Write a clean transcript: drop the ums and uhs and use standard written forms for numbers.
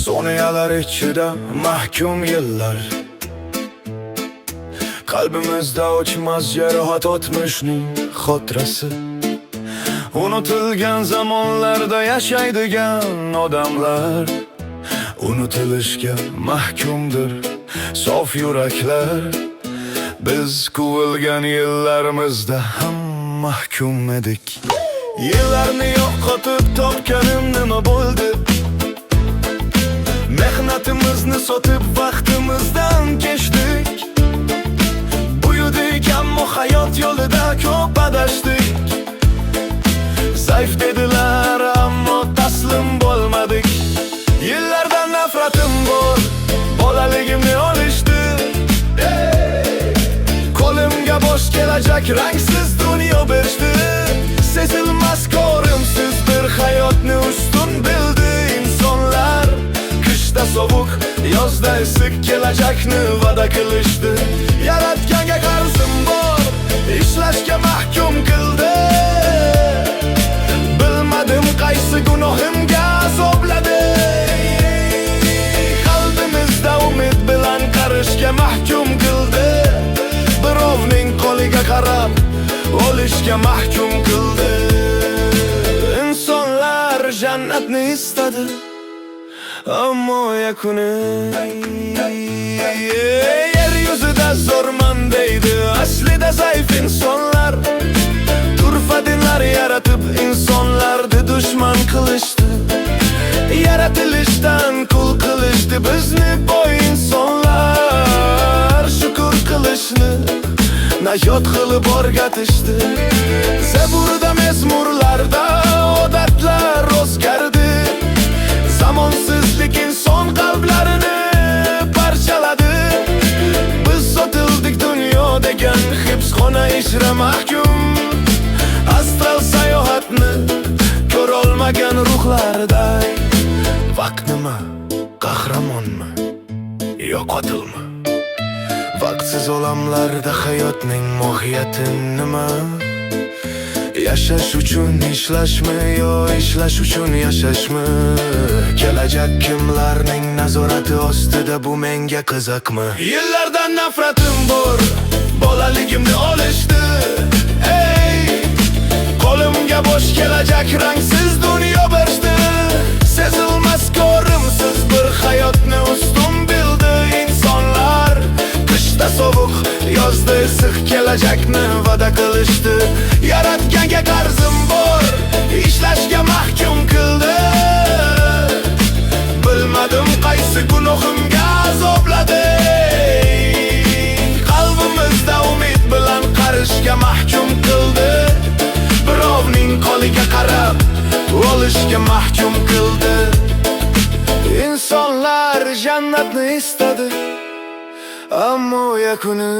Sonyalar içida mahkum yıllar, qalbimizda o'chmas jarohat o'tmishning xotirasi. Unutilgan zamonlarda yashaydigan odamlar, unutilishga mahkumdir sof yuraklar. Biz quvilgan yillarimizda ham mahkum edik. Yillarni yo'qotib topganim nima bo'ldi? Mehnatimizni sotib vaqtimizdan kechdik. Buyurdik ammo hayot yo'lida ko'p adashdik. Zaif dedilar ammo taslim bo'lmadik. Yillardan nafratim bor, bolaligimni olishdi. Qo'limga bo'sh kelajak, rangsiz dunyo berishdi. Sezilmas ko'rimsiz bir hayotni ustun bildi insonlar. Qishda sovuq, yozda issiq kelajakni va'da qilishdi. Yaratganga qarzim bor, ishlashga mahkum qildi. Bilmadim qaysi gunohimga azobladi. Qalbimizda umid bilan qarishga mahkum qildi. Birovning qo'liga qarab o'lishga mahkum qildi. Insonlar jannatni istadi, ammo yakuni yer yuzida zo'rman deydi aslida zaif insonlar. Turfa dinlar yaratib insonlarni dushman qilishdi. Yaratilishdan qul qilishdi bizni boy insonlar. Shukr qilishni najot qilib o'rgatishdi. Zaburda mezmurlarda odatlar o'zgardi. Zamonsizlik inson qalblarini parchaladi. Biz sotildik dunyo degan hibsxona ishra mahkum. Astral sayohatni ko'rolmagan ruhlarday. Vaqt nima? Qahramonmi? Yo qotilmi? Vaqtsiz olamlarda hayotning mohiyati nima? Yashash uchun ishlashmi yo ishlash uchun yashashmi? Kelajak kimlarning nazorati ostida, bu menga qiziqmi? Yillardan nafratim bor, bolaligimni olishdi. Qo'limga bo'sh kelajak, rangsiz dunyo berishdi. Sezilmas ko'rimsiz bir hayotni ustun bildi insonlar. Qishda sovuq, yozda issiq kelajakni va'da qilishdi. Yaratganga qarzim bor, ishlashga mahkum qildi. Bilmadim qaysi gunohimga azobladi. Qalbimizda umid bilan qarishga mahkum qildi. Birovning qo'liga qarab o'lishga mahkum qildi. Insonlar jannatni istadi, ammo yakuni